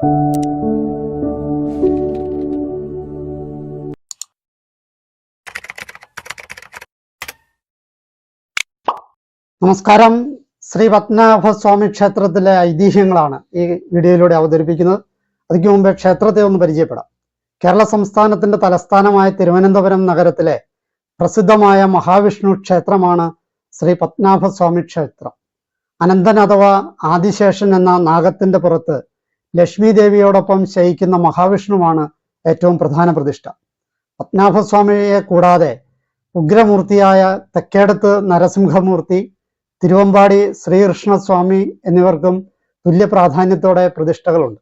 നമസ്കാരം. ശ്രീ പത്മനാഭസ്വാമി ക്ഷേത്രത്തിലെ ഐതിഹ്യങ്ങളാണ് ഈ വീഡിയോയിലൂടെ അവതരിപ്പിക്കുന്നത്. അതിനു മുമ്പേ ക്ഷേത്രത്തെ ഒന്ന് പരിചയപ്പെടാം. കേരള സംസ്ഥാനത്തിന്റെ തലസ്ഥാനമായ തിരുവനന്തപുരം നഗരത്തിലെ പ്രസിദ്ധമായ മഹാവിഷ്ണു ക്ഷേത്രമാണ് ശ്രീ പത്മനാഭസ്വാമി ക്ഷേത്രം. അനന്തൻ അഥവാ ആദിശേഷൻ എന്ന നാഗത്തിന്റെ പുറത്ത് ലക്ഷ്മി ദേവിയോടൊപ്പം ശയിക്കുന്ന മഹാവിഷ്ണുവാണ് ഏറ്റവും പ്രധാന പ്രതിഷ്ഠ. പത്മനാഭസ്വാമിയെ കൂടാതെ ഉഗ്രമൂർത്തിയായ തെക്കേടത്ത് നരസിംഹമൂർത്തി, തിരുവമ്പാടി ശ്രീകൃഷ്ണസ്വാമി എന്നിവർക്കും തുല്യ പ്രാധാന്യത്തോടെ പ്രതിഷ്ഠകളുണ്ട്.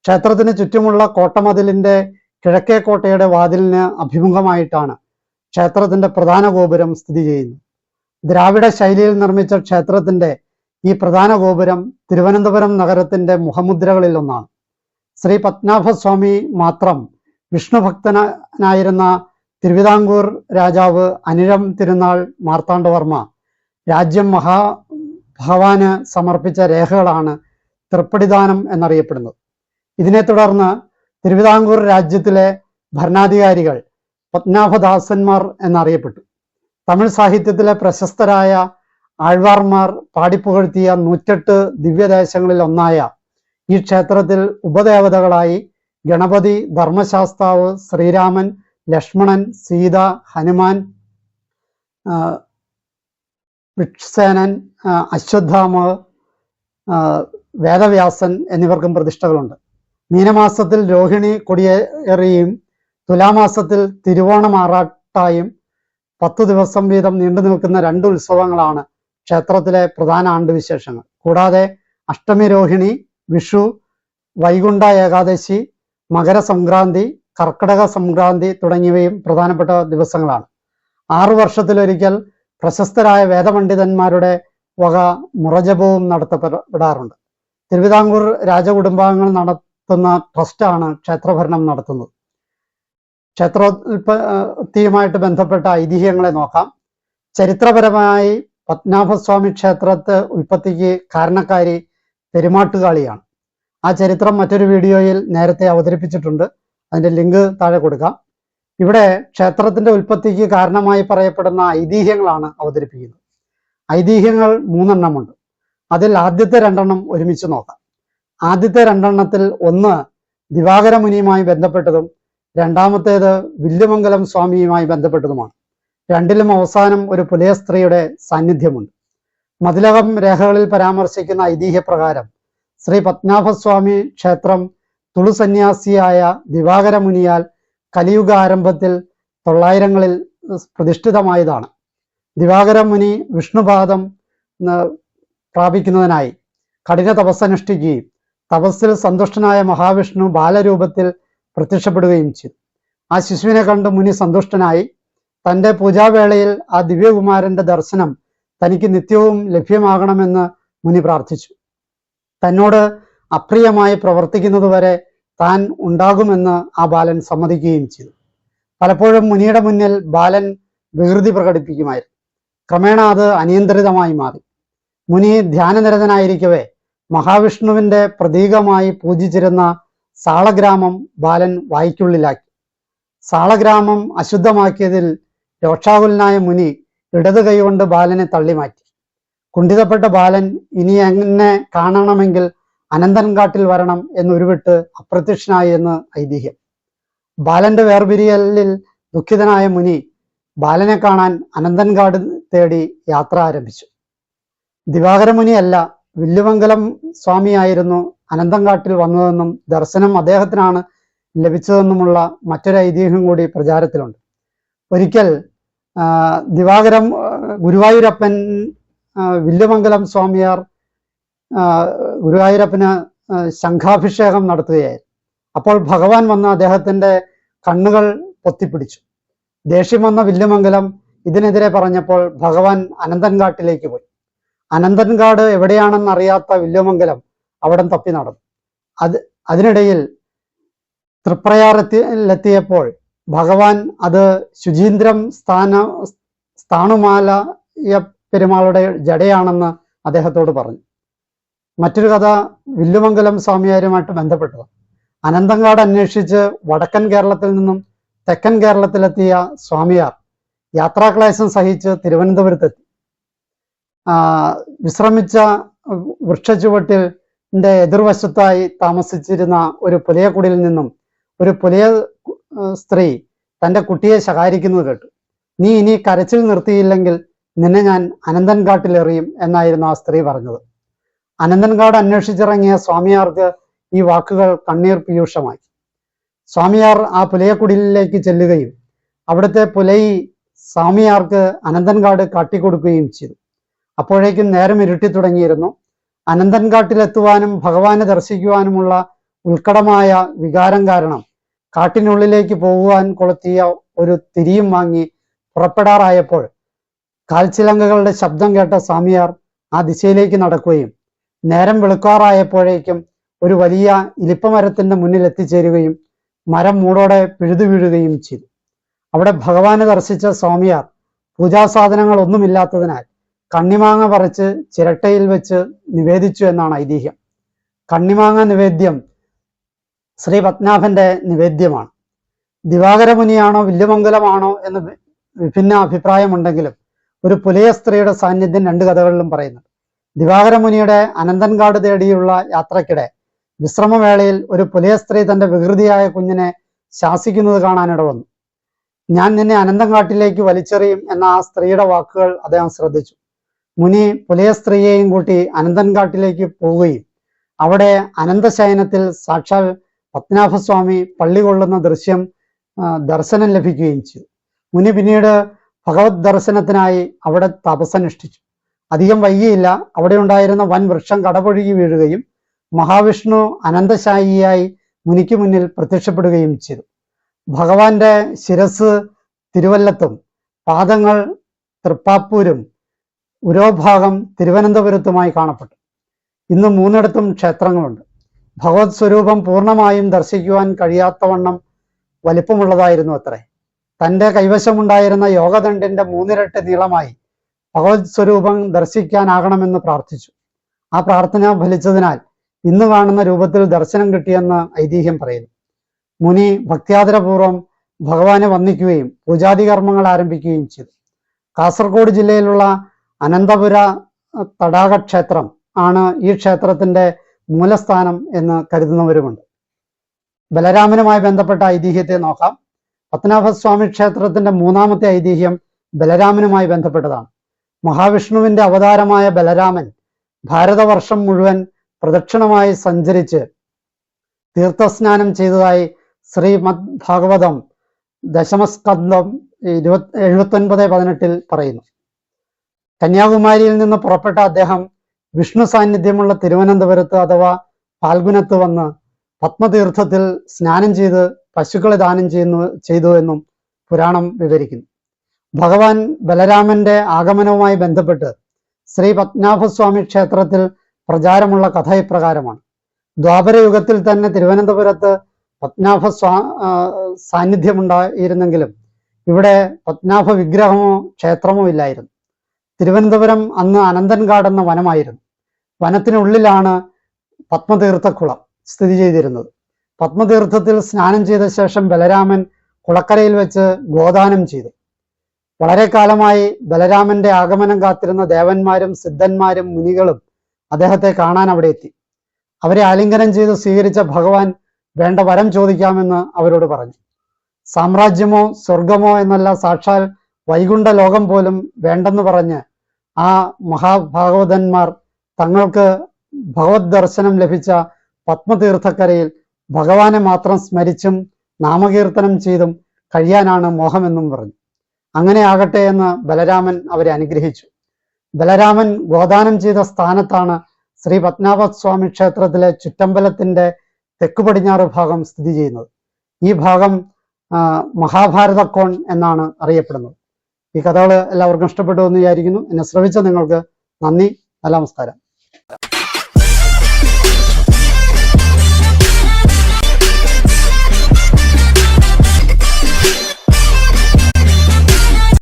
ക്ഷേത്രത്തിന് ചുറ്റുമുള്ള കോട്ടമതിലിന്റെ കിഴക്കേ കോട്ടയുടെ വാതിലിന് അഭിമുഖമായിട്ടാണ് ക്ഷേത്രത്തിന്റെ പ്രധാന ഗോപുരം സ്ഥിതി ചെയ്യുന്നത്. ദ്രാവിഡ ശൈലിയിൽ നിർമ്മിച്ച ക്ഷേത്രത്തിന്റെ ഈ പ്രധാന ഗോപുരം തിരുവനന്തപുരം നഗരത്തിന്റെ മുഖമുദ്രകളിൽ ഒന്നാണ്. ശ്രീ പത്മനാഭസ്വാമി മാത്രം വിഷ്ണുഭക്തനായിരുന്ന തിരുവിതാംകൂർ രാജാവ് അനിഴം തിരുനാൾ മാർത്താണ്ഡവർമ്മ രാജ്യം ഭഗവാന് സമർപ്പിച്ച രേഖകളാണ് തൃപ്പടിദാനം എന്നറിയപ്പെടുന്നത്. ഇതിനെ തുടർന്ന് തിരുവിതാംകൂർ രാജ്യത്തിലെ ഭരണാധികാരികൾ പത്മനാഭദാസന്മാർ എന്നറിയപ്പെട്ടു. തമിഴ് സാഹിത്യത്തിലെ പ്രശസ്തരായ ആഴ്വാർമാർ പാടിപ്പുകഴ്ത്തിയ 108 ദിവ്യദേശങ്ങളിൽ ഒന്നായ ഈ ക്ഷേത്രത്തിൽ ഉപദേവതകളായി ഗണപതി, ധർമ്മശാസ്താവ്, ശ്രീരാമൻ, ലക്ഷ്മണൻ, സീത, ഹനുമാൻ, വിക്ഷസേനൻ, അശ്വത്ഥാമാവ്, വേദവ്യാസൻ എന്നിവർക്കും പ്രതിഷ്ഠകളുണ്ട്. മീനമാസത്തിൽ രോഹിണി കൊടിയേറിയും തുലാമാസത്തിൽ തിരുവോണമാറാട്ടായും 10 ദിവസം വീതം നീണ്ടു നിൽക്കുന്ന 2 ഉത്സവങ്ങളാണ് ക്ഷേത്രത്തിലെ പ്രധാന ആണ്ടുവിശേഷങ്ങൾ. കൂടാതെ അഷ്ടമി രോഹിണി, വിഷു, വൈകുണ്ഠ ഏകാദശി, മകരസംക്രാന്തി, കർക്കിടക സംക്രാന്തി തുടങ്ങിയവയും പ്രധാനപ്പെട്ട ദിവസങ്ങളാണ്. 6 വർഷത്തിലൊരിക്കൽ പ്രശസ്തരായ വേദപണ്ഡിതന്മാരുടെ വക മുറജപവും നടത്തപ്പെടാറുണ്ട്. തിരുവിതാംകൂർ രാജകുടുംബാംഗങ്ങൾ നടത്തുന്ന ട്രസ്റ്റാണ് ക്ഷേത്രഭരണം നടത്തുന്നത്. ക്ഷേത്രോത്പത്തിയുമായിട്ട് ബന്ധപ്പെട്ട ഐതിഹ്യങ്ങളെ നോക്കാം. ചരിത്രപരമായി പത്മനാഭസ്വാമി ക്ഷേത്രത്തെ ഉൽപ്പത്തിക്ക് കാരണക്കാരി പെരുമാട്ടുകാളിയാണ്. ആ ചരിത്രം മറ്റൊരു വീഡിയോയിൽ നേരത്തെ അവതരിപ്പിച്ചിട്ടുണ്ട്. അതിന്റെ ലിങ്ക് താഴെ കൊടുക്കാം. ഇവിടെ ക്ഷേത്രത്തിന്റെ ഉൽപ്പത്തിക്ക് കാരണമായി പറയപ്പെടുന്ന ഐതിഹ്യങ്ങളാണ് അവതരിപ്പിക്കുന്നത്. ഐതിഹ്യങ്ങൾ 3 എണ്ണമുണ്ട്. അതിൽ ആദ്യത്തെ 2 എണ്ണം ഒരുമിച്ച് നോക്കാം. ആദ്യത്തെ 2 എണ്ണത്തിൽ ഒന്ന് ദിവാകര മുനിയുമായി ബന്ധപ്പെട്ടതും രണ്ടാമത്തേത് വില്ലുമംഗലം സ്വാമിയുമായി ബന്ധപ്പെട്ടതുമാണ്. രണ്ടിലും അവസാനം ഒരു പുലയ സ്ത്രീയുടെ സാന്നിധ്യമുണ്ട്. മതിലകം രേഖകളിൽ പരാമർശിക്കുന്ന ഐതിഹ്യപ്രകാരം ശ്രീ പത്മനാഭസ്വാമി ക്ഷേത്രം തുളു സന്യാസിയായ ദിവാകര മുനിയാൽ കലിയുഗ ആരംഭത്തിൽ 900-ങ്ങളിൽ പ്രതിഷ്ഠിതമായതാണ്. ദിവാകര മുനി വിഷ്ണുപാദം പ്രാപിക്കുന്നതിനായി കഠിന തപസ്സനുഷ്ഠിക്കുകയും തപസ്സിൽ സന്തുഷ്ടനായ മഹാവിഷ്ണു ബാലരൂപത്തിൽ പ്രത്യക്ഷപ്പെടുകയും ചെയ്തു. ആ ശിശുവിനെ കണ്ട് മുനി സന്തുഷ്ടനായി തൻ്റെ പൂജാവേളയിൽ ആ ദിവ്യകുമാരന്റെ ദർശനം തനിക്ക് നിത്യവും ലഭ്യമാകണമെന്ന് മുനി പ്രാർത്ഥിച്ചു. തന്നോട് അപ്രിയമായി പ്രവർത്തിക്കുന്നതുവരെ താൻ ഉണ്ടാകുമെന്ന് ആ ബാലൻ സമ്മതിക്കുകയും ചെയ്തു. പലപ്പോഴും മുനിയുടെ മുന്നിൽ ബാലൻ വികൃതി പ്രകടിപ്പിക്കുമായിരുന്നു. ക്രമേണ അത് അനിയന്ത്രിതമായി മാറി. മുനി ധ്യാനനിരതനായിരിക്കവേ മഹാവിഷ്ണുവിന്റെ പ്രതീകമായി പൂജിച്ചിരുന്ന സാളഗ്രാമം ബാലൻ വായ്ക്കുള്ളിലാക്കി. സാളഗ്രാമം അശുദ്ധമാക്കിയതിൽ രോക്ഷാകുലനായ മുനി ഇടത് കൈകൊണ്ട് ബാലനെ തള്ളിമാറ്റി. കുണ്ഠിതപ്പെട്ട ബാലൻ ഇനി എന്നെ കാണണമെങ്കിൽ അനന്തൻകാട്ടിൽ വരണം എന്നുരുവിട്ട് അപ്രത്യക്ഷനായി എന്ന് ഐതിഹ്യം. ബാലന്റെ വേർപിരിയലിൽ ദുഃഖിതനായ മുനി ബാലനെ കാണാൻ അനന്തൻകാട് തേടി യാത്ര ആരംഭിച്ചു. ദിവാകര മുനിയല്ല, വില്ലുമംഗലം സ്വാമിയായിരുന്നു അനന്തൻകാട്ടിൽ വന്നതെന്നും ദർശനം അദ്ദേഹത്തിനാണ് ലഭിച്ചതെന്നുമുള്ള മറ്റൊരു ഐതിഹ്യം കൂടി പ്രചാരത്തിലുണ്ട്. ഒരിക്കൽ ഗുരുവായൂരപ്പൻ വില്ലുമംഗലം സ്വാമിയാർ ഗുരുവായൂരപ്പന് ശംഖാഭിഷേകം നടത്തുകയായിരുന്നു. അപ്പോൾ ഭഗവാൻ വന്ന് അദ്ദേഹത്തിന്റെ കണ്ണുകൾ പൊത്തിപ്പിടിച്ചു. ദേഷ്യം വന്ന വില്ലുമംഗലം ഇതിനെതിരെ പറഞ്ഞപ്പോൾ ഭഗവാൻ അനന്തൻകാട്ടിലേക്ക് പോയി. അനന്തൻകാട് എവിടെയാണെന്നറിയാത്ത വില്ലുമംഗലം അവിടം തപ്പി നടന്നു. അതിനിടയിൽ തൃപ്രയാറത്തിലെത്തിയപ്പോൾ ഭഗവാൻ അത് ശുചീന്ദ്രം സ്ഥാണുമാല പെരുമാളുടെ ജടയാണെന്ന് അദ്ദേഹത്തോട് പറഞ്ഞു. മറ്റൊരു കഥ വില്ലുമംഗലം സ്വാമിയാരുമായിട്ട് ബന്ധപ്പെട്ടത്. അനന്തങ്കാട് അന്വേഷിച്ച് വടക്കൻ കേരളത്തിൽ നിന്നും തെക്കൻ കേരളത്തിലെത്തിയ സ്വാമിയാർ യാത്രാക്ലേശം സഹിച്ച് തിരുവനന്തപുരത്തെത്തി. വിശ്രമിച്ച വൃക്ഷച്ചുവട്ടിന്റെ എതിർവശത്തായി താമസിച്ചിരുന്ന ഒരു പുലയക്കുടിയിൽ നിന്നും ഒരു പുലയ സ്ത്രീ തൻ്റെ കുട്ടിയെ ശകാരിക്കുന്നത് കേട്ടു. നീ ഇനി കരച്ചിൽ നിർത്തിയില്ലെങ്കിൽ നിന്നെ ഞാൻ അനന്തൻകാട്ടിലെറിയും എന്നായിരുന്നു ആ സ്ത്രീ പറഞ്ഞത്. അനന്തൻകാട് അന്വേഷിച്ചിറങ്ങിയ സ്വാമിയാർക്ക് ഈ വാക്കുകൾ കണ്ണീർ പീയൂഷമായി. സ്വാമിയാർ ആ പുലയക്കുടിലേക്ക് ചെല്ലുകയും അവിടുത്തെ പുലയി സ്വാമിയാർക്ക് അനന്തൻകാട് കാട്ടിക്കൊടുക്കുകയും ചെയ്തു. അപ്പോഴേക്കും നേരം ഇരുട്ടി തുടങ്ങിയിരുന്നു. അനന്തൻകാട്ടിലെത്തുവാനും ഭഗവാനെ ദർശിക്കുവാനുമുള്ള ഉത്കടമായ വികാരം കാരണം കാട്ടിനുള്ളിലേക്ക് പോകുവാൻ കൊളുത്തിയ ഒരു തിരിയും വാങ്ങി പുറപ്പെടാറായപ്പോൾ കാൽച്ചിലങ്കകളുടെ ശബ്ദം കേട്ട സ്വാമിയാർ ആ ദിശയിലേക്ക് നടക്കുകയും നേരം വെളുക്കാറായപ്പോഴേക്കും ഒരു വലിയ ഇലിപ്പമരത്തിന്റെ മുന്നിൽ എത്തിച്ചേരുകയും മരം മൂടോടെ പിഴുതു വീഴുകയും ചെയ്തു. അവിടെ ഭഗവാനെ ദർശിച്ച സ്വാമിയാർ പൂജാസാധനങ്ങൾ ഒന്നുമില്ലാത്തതിനാൽ കണ്ണിമാങ്ങ പറിച്ച് ചിരട്ടയിൽ വെച്ച് നിവേദിച്ചു എന്നാണ് ഐതിഹ്യം. കണ്ണിമാങ്ങ നിവേദ്യം ശ്രീ പത്മനാഭന്റെ നിവേദ്യമാണ്. ദിവാകരമുനിയാണോ വില്ലുമംഗലമാണോ എന്ന് വിഭിന്ന അഭിപ്രായമുണ്ടെങ്കിലും ഒരു പുലയ സ്ത്രീയുടെ സാന്നിധ്യം രണ്ട് കഥകളിലും പറയുന്നുണ്ട്. ദിവാകരമുനിയുടെ അനന്തൻകാട് തേടിയുള്ള യാത്രക്കിടെ വിശ്രമവേളയിൽ ഒരു പുലയ സ്ത്രീ തന്റെ വികൃതിയായ കുഞ്ഞിനെ ശാസിക്കുന്നത് കാണാനിട വന്നു. ഞാൻ നിന്നെ അനന്തൻകാട്ടിലേക്ക് വലിച്ചെറിയും എന്ന ആ സ്ത്രീയുടെ വാക്കുകൾ അദ്ദേഹം ശ്രദ്ധിച്ചു. മുനി പുലയ സ്ത്രീയെയും കൂട്ടി അനന്തൻകാട്ടിലേക്ക് പോവുകയും അവിടെ അനന്തശയനത്തിൽ സാക്ഷാൽ പത്മനാഭസ്വാമി പള്ളി കൊള്ളുന്ന ദർശനം ലഭിക്കുകയും ചെയ്തു. മുനി പിന്നീട് ഭഗവത് ദർശനത്തിനായി അവിടെ തപസ്സനുഷ്ഠിച്ചു. അധികം വൈകിയില്ല, അവിടെ ഉണ്ടായിരുന്ന വൻ വൃക്ഷം കടപൊഴുകി വീഴുകയും മഹാവിഷ്ണു അനന്തശായിയായി മുനിക്ക് മുന്നിൽ പ്രത്യക്ഷപ്പെടുകയും ചെയ്തു. ഭഗവാന്റെ ശിരസ് തിരുവല്ലത്തും പാദങ്ങൾ തൃപ്പാപ്പൂരും ഉരോഭാഗം തിരുവനന്തപുരത്തുമായി കാണപ്പെട്ടു. ഇന്ന് 3 ക്ഷേത്രങ്ങളുണ്ട്. ഭഗവത് സ്വരൂപം പൂർണ്ണമായും ദർശിക്കുവാൻ കഴിയാത്തവണ്ണം വലിപ്പമുള്ളതായിരുന്നു അത്രേ. തൻ്റെ കൈവശമുണ്ടായിരുന്ന യോഗദണ്ഡിന്റെ 3 ഇരട്ടി നീളമായി ഭഗവത് സ്വരൂപം ദർശിക്കാനാകണമെന്ന് പ്രാർത്ഥിച്ചു. ആ പ്രാർത്ഥന ഫലിച്ചതിനാൽ ഇന്ന് കാണുന്ന രൂപത്തിൽ ദർശനം കിട്ടിയെന്ന് ഐതിഹ്യം പറയുന്നു. മുനി ഭക്ത്യാദരപൂർവ്വം ഭഗവാനെ വന്ദിക്കുകയും പൂജാതി കർമ്മങ്ങൾ ആരംഭിക്കുകയും ചെയ്തു. കാസർഗോഡ് ജില്ലയിലുള്ള അനന്തപുര തടാക ക്ഷേത്രം ആണ് ഈ ക്ഷേത്രത്തിന്റെ മൂലസ്ഥാനം എന്ന് കരുതുന്നവരുമുണ്ട്. ബലരാമനുമായി ബന്ധപ്പെട്ട ഐതിഹ്യത്തെ നോക്കാം. പത്മനാഭസ്വാമി ക്ഷേത്രത്തിന്റെ 3ാമത്തെ ഐതിഹ്യം ബലരാമനുമായി ബന്ധപ്പെട്ടതാണ്. മഹാവിഷ്ണുവിന്റെ അവതാരമായ ബലരാമൻ ഭാരതവർഷം മുഴുവൻ പ്രദക്ഷിണമായി സഞ്ചരിച്ച് തീർത്ഥസ്നാനം ചെയ്തതായി ശ്രീമദ് ഭാഗവതം ദശമസ്കന്ധം 79:18 പറയുന്നു. കന്യാകുമാരിയിൽ നിന്ന് പുറപ്പെട്ട അദ്ദേഹം വിഷ്ണു സാന്നിധ്യമുള്ള തിരുവനന്തപുരത്ത് അഥവാ ഫാൽഗുനത്ത് വന്ന് പത്മതീർത്ഥത്തിൽ സ്നാനം ചെയ്ത് പശുക്കളെ ദാനം ചെയ്തു എന്നും പുരാണം വിവരിക്കുന്നു. ഭഗവാൻ ബലരാമന്റെ ആഗമനവുമായി ബന്ധപ്പെട്ട് ശ്രീ പത്മനാഭസ്വാമി ക്ഷേത്രത്തിൽ പ്രചാരമുള്ള കഥ ഇപ്രകാരമാണ്. ദ്വാപരയുഗത്തിൽ തന്നെ തിരുവനന്തപുരത്ത് പത്മനാഭ സാന്നിധ്യമുണ്ടായിരുന്നെങ്കിലും ഇവിടെ പത്മനാഭ വിഗ്രഹമോ ക്ഷേത്രമോ ഇല്ലായിരുന്നു. തിരുവനന്തപുരം അന്ന് അനന്തൻകാട് എന്ന വനമായിരുന്നു. വനത്തിനുള്ളിലാണ് പത്മതീർത്ഥക്കുളം സ്ഥിതി ചെയ്തിരുന്നത്. പത്മതീർത്ഥത്തിൽ സ്നാനം ചെയ്ത ശേഷം ബലരാമൻ കുളക്കരയിൽ വെച്ച് ഗോദാനം ചെയ്തു. വളരെ കാലമായി ബലരാമന്റെ ആഗമനം കാത്തിരുന്ന ദേവന്മാരും സിദ്ധന്മാരും മുനികളും അദ്ദേഹത്തെ കാണാൻ അവിടെ എത്തി. അവരെ ആലിംഗനം ചെയ്ത് സ്വീകരിച്ച ഭഗവാൻ വേണ്ട വരം ചോദിക്കാമെന്ന് അവരോട് പറഞ്ഞു. സാമ്രാജ്യമോ സ്വർഗമോ എന്നല്ല, സാക്ഷാൽ വൈകുണ്ഠ ലോകം പോലും വേണ്ടെന്ന് പറഞ്ഞ് ആ മഹാഭാഗവതന്മാർ തങ്ങൾക്ക് ഭഗവത് ദർശനം ലഭിച്ച പത്മതീർത്ഥക്കരയിൽ ഭഗവാനെ മാത്രം സ്മരിച്ചും നാമകീർത്തനം ചെയ്തും കഴിയാനാണ് മോഹമെന്നും പറഞ്ഞു. അങ്ങനെ ആകട്ടെ എന്ന് ബലരാമൻ അവരെ അനുഗ്രഹിച്ചു. ബലരാമൻ ഗോദാനം ചെയ്ത സ്ഥാനത്താണ് ശ്രീ പത്മനാഭസ്വാമി ക്ഷേത്രത്തിലെ ചുറ്റമ്പലത്തിന്റെ തെക്കു പടിഞ്ഞാറ് ഭാഗം സ്ഥിതി ചെയ്യുന്നത്. ഈ ഭാഗം മഹാഭാരതക്കോൺ എന്നാണ് അറിയപ്പെടുന്നത്. ഈ കഥകൾ എല്ലാവർക്കും ഇഷ്ടപ്പെട്ടു എന്ന് വിചാരിക്കുന്നു. എന്നെ ശ്രവിച്ച നിങ്ങൾക്ക് നന്ദി. നല്ല നമസ്കാരം.